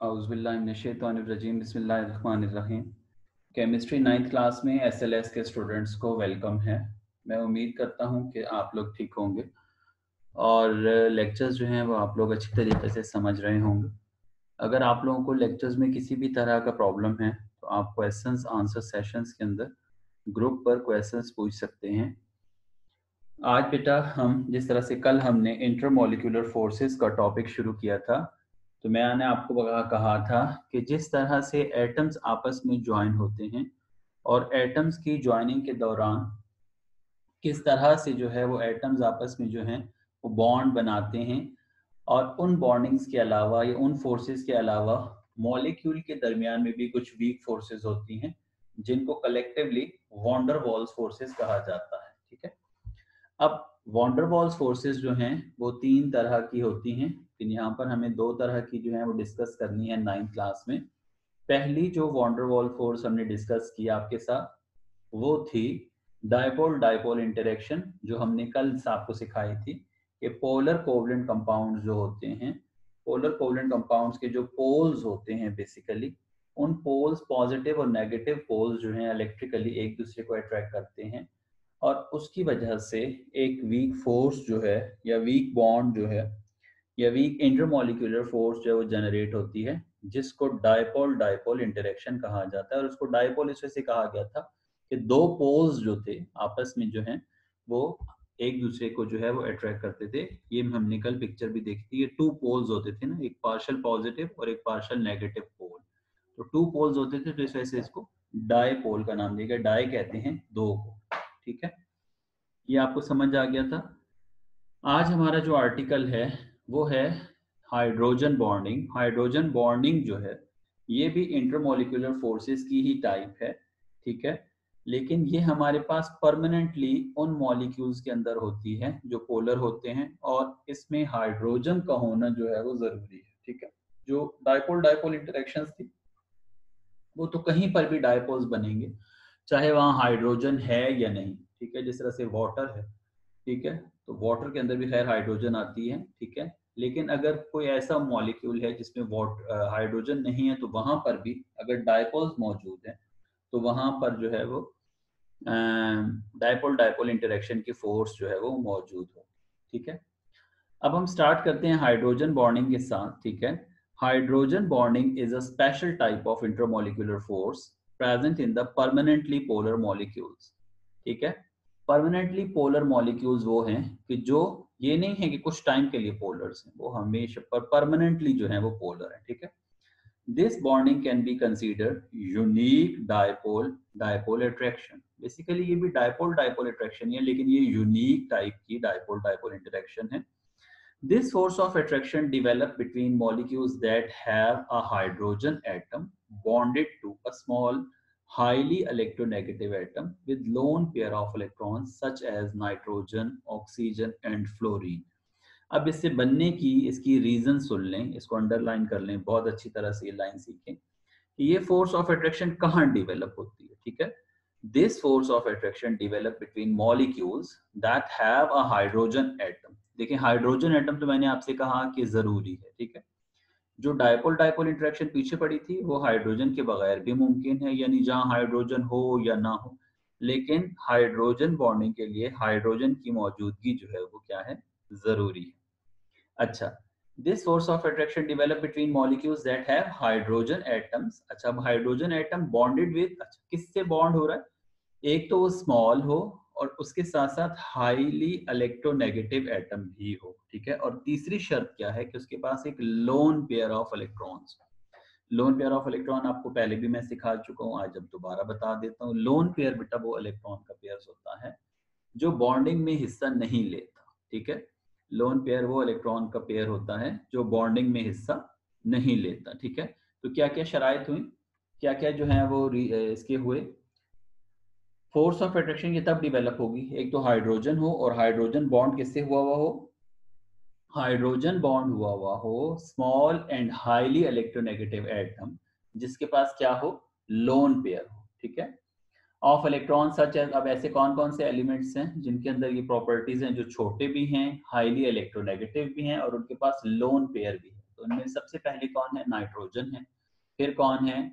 औज़ुबिल्लाहिमिनश्शैतानिर्रजीम बिस्मिल्लाहिर्रहमानिर्रहीम। Chemistry 9th class में SLS के स्टूडेंट्स को वेलकम है। मैं उम्मीद करता हूँ कि आप लोग ठीक होंगे और लेक्चर्स जो हैं वो आप लोग अच्छी तरीके से समझ रहे होंगे। अगर आप लोगों को लेक्चर्स में किसी भी तरह का प्रॉब्लम है तो आप क्वेश्चंस आंसर सेशंस के अंदर ग्रुप पर क्वेश्चंस पूछ सकते हैं। आज बेटा हम जिस तरह से कल हमने इंटरमॉलिक्यूलर फोर्सेस का टॉपिक शुरू किया था, तो मैंने आपको कहा था कि जिस तरह से एटम्स आपस में ज्वाइन होते हैं और एटम्स की ज्वाइनिंग के दौरान किस तरह से जो है वो एटम्स आपस में जो हैं वो बॉन्ड बनाते हैं, और उन बॉन्डिंग्स के अलावा या उन फोर्सेस के अलावा मॉलिक्यूल के दरमियान में भी कुछ वीक फोर्सेस होती हैं जिनको कलेक्टिवली वॉन्डर वॉल्स फोर्सेस कहा जाता है। ठीक है, अब वॉन्डरवॉल्स फोर्सेस जो हैं वो 3 तरह की होती हैं, लेकिन यहाँ पर हमें 2 तरह की जो है वो डिस्कस करनी है 9th क्लास में। पहली जो वॉन्डरवॉल फोर्स हमने डिस्कस की आपके साथ वो थी डायपोल डायपोल इंटरेक्शन, जो हमने कल आपको सिखाई थी कि पोलर कोवलेंट कंपाउंड्स जो होते हैं, पोलर कोवलेंट कंपाउंड्स के जो पोल्स होते हैं बेसिकली, उन पोल्स पॉजिटिव और नेगेटिव पोल्स जो हैं इलेक्ट्रिकली एक दूसरे को अट्रैक्ट करते हैं, और उसकी वजह से एक वीक फोर्स जो है या वीक बॉन्ड जो है या वीक इंटरमॉलिक्यूलर फोर्स जो है वो जनरेट होती है, जिसको डायपोल डायपोल इंटरेक्शन कहा जाता है। और उसको डायपोल इस वजह से कहा गया था कि दो पोल्स जो थे आपस में जो हैं वो एक दूसरे को जो है वो अट्रैक्ट करते थे। ये हमने कल पिक्चर भी देखी थी, ये 2 पोल्स होते थे ना, एक पार्शियल पॉजिटिव और एक पार्शियल नेगेटिव पोल। तो 2 पोल्स होते थे, तो इस वजह से इसको डायपोल का नाम दिया गया। डाई कहते हैं 2 को। ठीक है, ये आपको समझ आ गया था। आज हमारा जो आर्टिकल है वो है हाइड्रोजन बॉन्डिंग। हाइड्रोजन बॉन्डिंग जो है ये भी इंटरमॉलिक्यूलर फोर्सेस की ही टाइप है। ठीक है, लेकिन ये हमारे पास परमानेंटली उन मॉलिक्यूल्स के अंदर होती है जो पोलर होते हैं, और इसमें हाइड्रोजन का होना जो है वो जरूरी है। ठीक है, जो डायपोल डायपोल इंटरेक्शंस थी वो तो कहीं पर भी डायपोल्स बनेंगे, चाहे वहाँ हाइड्रोजन है या नहीं। ठीक है, जिस तरह से वाटर है, ठीक है, तो वाटर के अंदर भी खैर हाइड्रोजन आती है। ठीक है, लेकिन अगर कोई ऐसा मॉलिक्यूल है जिसमें हाइड्रोजन नहीं है, तो वहां पर भी अगर डायपोल्स मौजूद हैं तो वहां पर जो है वो डायपोल डायपोल इंटरेक्शन की फोर्स जो है वो मौजूद हो। ठीक है, अब हम स्टार्ट करते हैं हाइड्रोजन बॉन्डिंग के साथ। ठीक है, hydrogen bonding is a special type of intermolecular force present in the permanently polar molecules. ठीक है, परमानेंटली पोलर मॉलिक्यूल्स वो हैं कि जो ये नहीं है कि कुछ टाइम के लिए पोलर्स हैं, वो हमेशा पर परमानेंटली जो है वो पोलर है। ठीक है, this bonding can be considered unique dipole dipole attraction. Basically ये भी डायपोल डायपोल अट्रैक्शन है, लेकिन ये यूनिक टाइप की डायपोल डायपोल इंटरेक्शन है। This force of attraction developed between molecules that have a hydrogen atom bonded to a small, highly electronegative atom with lone pair of electrons such as nitrogen, oxygen and fluorine. अब इससे बनने की इसकी reason सुन लें, इसको underline कर लें, बहुत अच्छी तरह से ये लाइन सीखें कि ये फोर्स ऑफ अट्रैक्शन कहाँ डिवेलप होती है। ठीक है, this force of attraction develop between molecules that have a hydrogen atom. देखिए, हाइड्रोजन एटम तो मैंने आपसे कहा कि जरूरी है। ठीक है, जो डायपोल डायपोल इंटरेक्शन पीछे पड़ी थी वो हाइड्रोजन के बगैर भी मुमकिन है, यानी जहां हाइड्रोजन हो या ना हो, लेकिन हाइड्रोजन बॉन्डिंग के लिए हाइड्रोजन की मौजूदगी जो है वो क्या है, जरूरी है। अच्छा, this force of attraction develop between molecules that have hydrogen atoms. अच्छा, अब हाइड्रोजन एटम बॉन्डेड विद, अच्छा किससे बॉन्ड हो रहा है, एक तो वो स्मॉल हो और उसके साथ साथ हाईली इलेक्ट्रोनेगेटिव एटम भी हो। ठीक है, और तीसरी शर्त क्या है कि उसके पास एक lone pair of electrons. Lone pair of electron आपको पहले भी मैं सिखा चुका हूँ, आज अब दोबारा बता देता हूँ। लोन पेयर बेटा वो इलेक्ट्रॉन का पेयर होता है जो बॉन्डिंग में हिस्सा नहीं लेता। ठीक है, लोन पेयर वो इलेक्ट्रॉन का पेयर होता है जो बॉन्डिंग में हिस्सा नहीं लेता। ठीक है, तो क्या क्या शराइत हुई, क्या क्या जो है वो इसके हुए, फोर्स ऑफ अट्रैक्शन ये तब डिवेलप होगी एक तो हाइड्रोजन हो, और हाइड्रोजन बॉन्ड किससे हुआ हो, हाइड्रोजन बॉन्ड हुआ हो small and highly electronegative atom जिसके पास क्या हो, लोन पेयर हो। ठीक है, ऑफ इलेक्ट्रॉन सच एज, अब ऐसे कौन कौन से एलिमेंट्स हैं जिनके अंदर ये प्रॉपर्टीज हैं, जो छोटे भी हैं, हाईली इलेक्ट्रोनेगेटिव भी हैं और उनके पास लोन पेयर भी है। तो उनमें सबसे पहले कौन है? नाइट्रोजन है, फिर कौन है?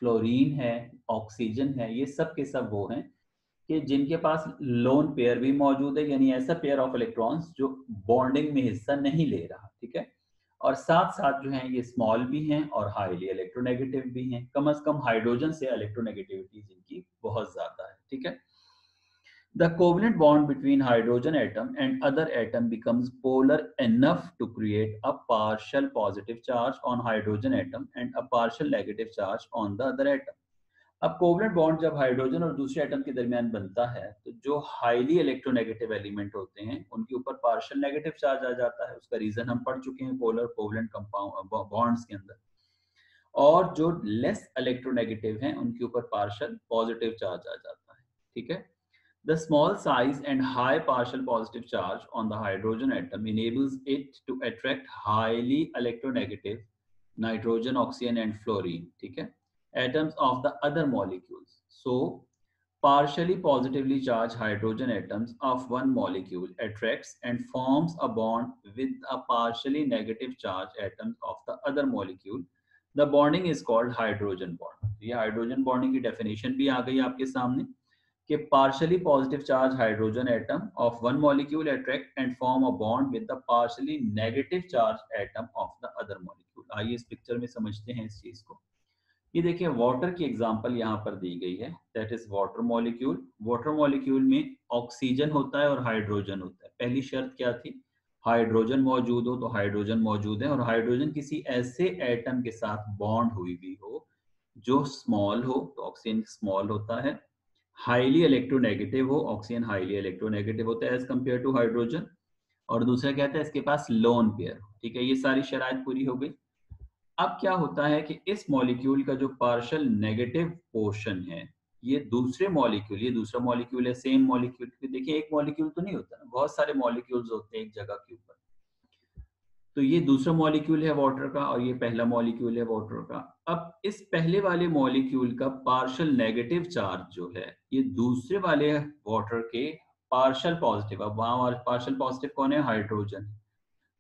फ्लोरीन है, ऑक्सीजन है। ये सब के सब वो हैं कि जिनके पास लोन पेयर भी मौजूद है, यानी ऐसा पेयर ऑफ इलेक्ट्रॉन्स जो बॉन्डिंग में हिस्सा नहीं ले रहा, ठीक है। और साथ साथ जो है ये स्मॉल भी हैं और हाईली इलेक्ट्रोनेगेटिव भी हैं। कम से कम हाइड्रोजन से इलेक्ट्रोनेगेटिविटी जिनकी बहुत ज्यादा है, ठीक है। The covalent bond between hydrogen atom and other atom becomes polar enough to create a partial positive charge on hydrogen atom and a partial negative charge on the other atom. अब covalent bond जब hydrogen और दूसरे atom के दरमियान बनता है तो जो हाईली इलेक्ट्रोनेगेटिव एलिमेंट होते हैं उनके ऊपर पार्शियल नेगेटिव चार्ज आ जाता है। उसका रीजन हम पढ़ चुके हैं पोलर कोवलेंट कंपाउंड बॉन्ड्स के अंदर। और जो लेस इलेक्ट्रोनेगेटिव हैं उनके ऊपर पार्शियल पॉजिटिव चार्ज आ जाता है, ठीक है। The small size and high partial positive charge on the hydrogen atom enables it to attract highly electronegative nitrogen, oxygen, and fluorine, ठीक है, atoms of the other molecules. So, partially positively charged hydrogen atoms of one molecule attracts and forms a bond with a partially negative charged atoms of the other molecule. The bonding is called hydrogen bond. ये hydrogen bonding की definition भी आ गई आपके सामने कि partially positive charge hydrogen atom of one molecule attract and form a bond with the partially negative charge atom of the other molecule. आइए इस picture में समझते हैं इस चीज को। ये देखिए वाटर की एग्जांपल यहाँ पर दी गई है, that is water molecule. Water molecule में ऑक्सीजन होता है और हाइड्रोजन होता है। पहली शर्त क्या थी? हाइड्रोजन मौजूद हो, तो हाइड्रोजन मौजूद है और हाइड्रोजन किसी ऐसे एटम के साथ बॉन्ड हुई भी हो जो स्मॉल हो, तो ऑक्सीजन स्मॉल होता है। हाईली इलेक्ट्रोनेगेटिव हो, ऑक्सीजन हाईली इलेक्ट्रोनेगेटिव होता है एज कंपेयर टू हाइड्रोजन। और दूसरा क्या है? इसके पास लोन पेयर, ठीक है। ये सारी शराइत पूरी हो गई। अब क्या होता है कि इस मॉलिक्यूल का जो पार्शियल नेगेटिव पोर्शन है, ये दूसरे मॉलिक्यूल, ये दूसरा मॉलिक्यूल है सेम मॉलिक्यूल। देखिए एक मॉलिक्यूल तो नहीं होता ना, बहुत सारे मॉलिक्यूल्स होते हैं एक जगह के ऊपर। तो ये दूसरा मॉलिक्यूल है वाटर का और ये पहला मॉलिक्यूल है वाटर का। अब इस पहले वाले मॉलिक्यूल का पार्शियल नेगेटिव चार्ज जो है ये दूसरे वाले वाटर के पार्शियल पॉजिटिव। अब वहां पार्शियल पॉजिटिव कौन है? हाइड्रोजन।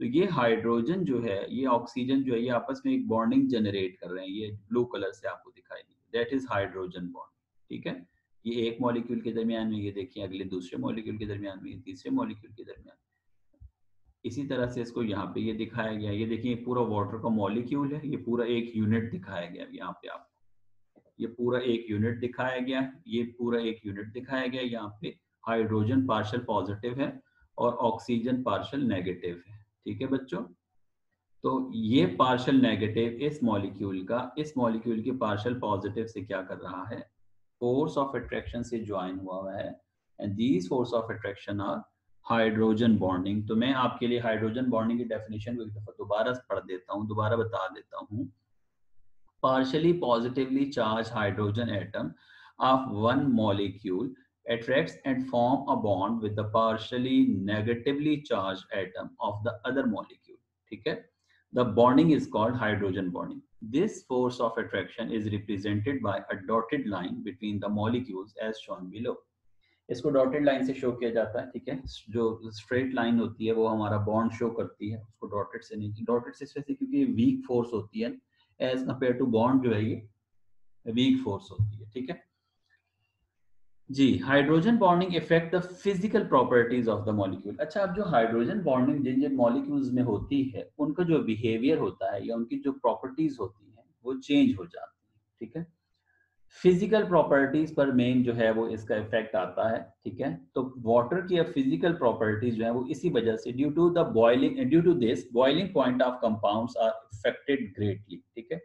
तो ये हाइड्रोजन जो है, ये ऑक्सीजन जो है, ये आपस में एक बॉन्डिंग जनरेट कर रहे हैं। ये ब्लू कलर से आपको दिखाई दी, दैट इज हाइड्रोजन बॉन्ड, ठीक है। ये एक मॉलिक्यूल के दरमियान में, ये देखिए अगले दूसरे मॉलिक्यूल के दरमियान में, तीसरे मॉलिक्यूल के दरमियान। इसी तरह से इसको यहाँ पे ये दिखाया गया। ये देखिए पूरा वाटर का मॉलिक्यूल है, ये पूरा एक यूनिट दिखाया गया यहाँ पे आपको। ये पूरा एक यूनिट दिखाया गया, ये पूरा एक यूनिट दिखाया गया। यहाँ पे हाइड्रोजन पार्शियल पॉजिटिव है और ऑक्सीजन पार्शियल नेगेटिव है, ठीक है बच्चों। तो ये पार्शियल नेगेटिव इस मॉलिक्यूल के पार्शियल पॉजिटिव से क्या कर रहा है? फोर्स ऑफ अट्रैक्शन से ज्वाइन हुआ है। And these force of attraction are hydrogen bonding. तो मैं आपके लिए हाइड्रोजन बॉन्डिंग की डेफिनेशन को एक दफा दोबारा पढ़ देता हूँ, दोबारा बता देता हूँ। partially positively charged hydrogen atom of one molecule attracts and form a bond with the partially negatively charged atom of the other molecule, ठीक है। The bonding is called hydrogen bonding. This force of attraction is represented by a dotted line between the molecules as shown below. इसको dotted line से show किया जाता है, ठीक है। जो स्ट्रेट लाइन होती है वो हमारा बॉन्ड शो करती है, उसको डॉटेड से नहीं, डॉटेड से इसलिए क्योंकि वीक फोर्स होती है एज कंपेयर टू बॉन्ड जो है ये वीक फोर्स होती है, ठीक है जी। Hydrogen bonding effect the physical properties of the molecule. अच्छा, अब जो हाइड्रोजन बॉन्डिंग जिन जिन मॉलिक्यूल्स में होती है उनका जो बिहेवियर होता है या उनकी जो प्रॉपर्टीज होती हैं वो चेंज हो जाती है, ठीक है। फिजिकल प्रॉपर्टीज पर मेन जो है वो इसका इफेक्ट आता है, ठीक है। तो वाटर की फिजिकल प्रॉपर्टीज जो है वो इसी वजह से due to this boiling point of compounds are affected greatly, ठीक है।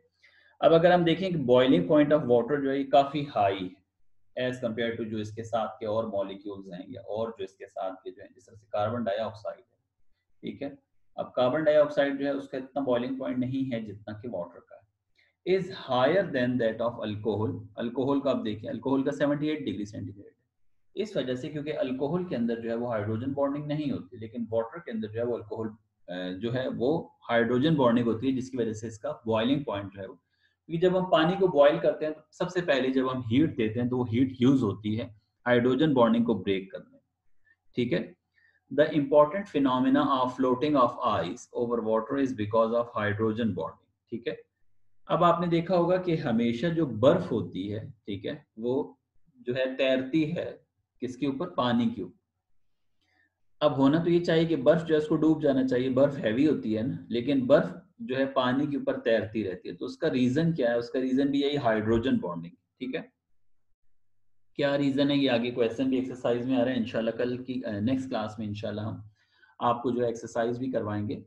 अब अगर हम देखें कि बॉइलिंग पॉइंट ऑफ वाटर जो है ये काफी हाई है एज कंपेयर टू जो इसके साथ के और मॉलिक्यूल्स हैं या और जो इसके साथ के जो है, जिस तरह से कार्बन डाइऑक्साइड है, ठीक है। अब कार्बन डाइऑक्साइड जो है उसका इतना बॉइलिंग पॉइंट नहीं है जितना कि वाटर का है। is higher than that of alcohol. Alcohol का आप देखिए, अल्कोहल का 78 डिग्री सेंटीग्रेड है। इस वजह से क्योंकि अल्कोहल के अंदर जो है वो हाइड्रोजन बॉन्डिंग नहीं होती, लेकिन वाटर के अंदर जो है वो अल्कोहल जो है वो हाइड्रोजन बॉन्डिंग होती है, जिसकी वजह से इसका बॉइलिंग पॉइंट जो है वो, क्योंकि जब हम पानी को बॉयल करते हैं तो सबसे पहले जब हम हीट देते हैं तो वो हीट यूज होती है हाइड्रोजन बॉन्डिंग को ब्रेक करने, ठीक है। The important phenomena of floating of ice over water is because of hydrogen bonding. ठीक है, अब आपने देखा होगा कि हमेशा जो बर्फ होती है, ठीक है, वो जो है तैरती है किसके ऊपर? पानी के ऊपर। अब होना तो ये चाहिए कि बर्फ जो है उसको डूब जाना चाहिए, बर्फ हैवी होती है ना, लेकिन बर्फ जो है पानी के ऊपर तैरती रहती है। तो उसका रीजन क्या है? उसका रीजन भी यही हाइड्रोजन बॉन्डिंग। ठीक है, क्या रीजन है? ये आगे क्वेश्चन भी एक्सरसाइज में आ रहा है। इंशाल्लाह कल की नेक्स्ट क्लास में इंशाल्लाह हम आपको जो एक्सरसाइज भी करवाएंगे।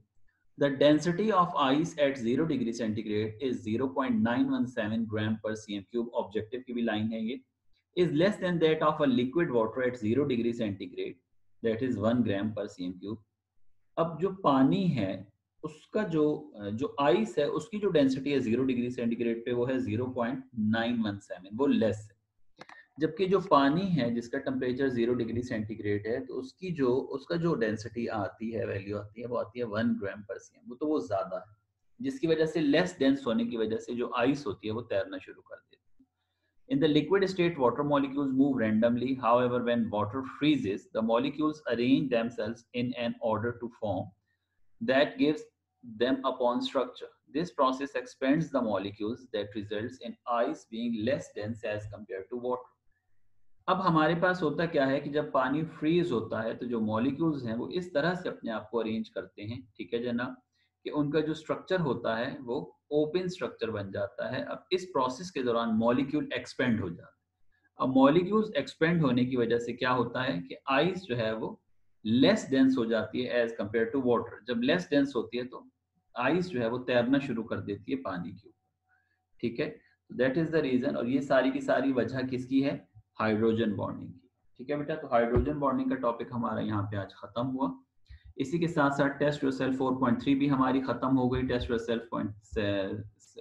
The density of ice eight 0 degree centigrade is 0.917 ग्राम पर सीएम क्यूब। ऑब्जेक्टिव की भी लाइन है ये। Is less than that of a liquid water at 0 degree centigrade, that is 1 ग्राम पर सीएम क्यूब। अब जो पानी है उसका जो आइस है उसकी जो डेंसिटी है 0 डिग्री सेंटीग्रेड पे वो है 0.917, वो लेस है। जबकि जो पानी है जिसका टेम्परेचर 0 डिग्री सेंटीग्रेड है, तो उसका जो डेंसिटी आती है, वैल्यू आती है, वो आती है 1 ग्राम पर सीएम। वो ज्यादा है, जिसकी वजह से लेस डेंस होने की वजह से जो आइस होती है वो तैरना शुरू कर देती है। In the liquid state, water molecules move randomly. However, when water freezes, the molecules arrange themselves in an order to form that gives them a bond structure. This process expands the molecules that results in ice being less dense as compared to water. अब हमारे पास होता क्या है कि जब पानी freeze होता है तो जो मॉलिक्यूल्स हैं वो इस तरह से अपने आप को अरेंज करते हैं, ठीक है जनाब, कि उनका जो स्ट्रक्चर होता है वो ओपन स्ट्रक्चर बन जाता है। अब इस प्रोसेस के दौरान मॉलिक्यूल एक्सपेंड हो जाता है। अब मॉलिक्यूल्स एक्सपेंड होने की वजह से क्या होता है कि आइस जो है वो लेस डेंस हो जाती है एज कंपेयर टू वाटर। जब लेस डेंस होती है तो आइस जो है वो तैरना शुरू कर देती है पानी के ऊपर। ठीक है, दैट इज द रीजन। और ये सारी की सारी वजह किसकी है? हाइड्रोजन बॉन्डिंग की। ठीक है बेटा, तो हाइड्रोजन बॉन्डिंग का टॉपिक हमारा यहाँ पे आज खत्म हुआ। इसी के साथ साथ टेस्ट योरसेल्फ 4.3 भी हमारी खत्म हो गई। टेस्ट योरसेल्फ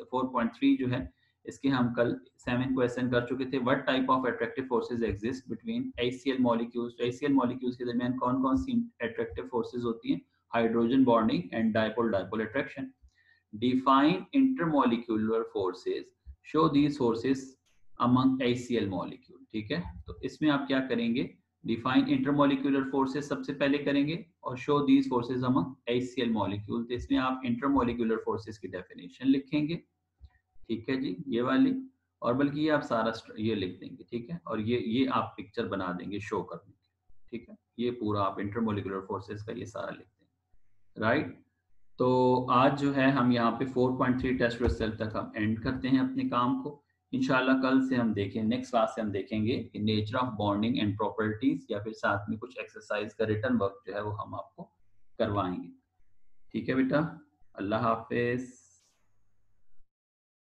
4.3 जो है इसके हम कल 7 क्वेश्चन कर चुके थे। What type of attractive forces exist between HCl molecules? HCl molecules के दरमियान कौन कौन सी अट्रैक्टिव फोर्सेस होती हैं? Hydrogen bonding and dipole dipole attraction. Define intermolecular forces. Show these forces among HCl molecule. ठीक है, तो इसमें आप क्या करेंगे? Define intermolecular forces सबसे पहले करेंगे और show these forces among HCl molecule। तो इसमें आप intermolecular forces की definition लिखेंगे, ठीक है जी, ये वाली। और बल्कि ये आप सारा ये लिख देंगे, ठीक है, और ये आप पिक्चर बना देंगे शो करने की, ठीक है, ये पूरा आप इंटरमोलिकुलर फोर्सेस का ये सारा लिख देंगे, राइट। तो आज जो है हम यहाँ पे 4.3 टेस्ट रिजल्ट तक हम एंड करते हैं अपने काम को। इंशाल्लाह कल से हम देखें, नेक्स्ट क्लास से हम देखेंगे कि nature of bonding and properties, या फिर साथ में कुछ एक्सरसाइज का रिटर्न वर्क जो है वो हम आपको करवाएंगे। ठीक है बेटा, अल्लाह हाफिज।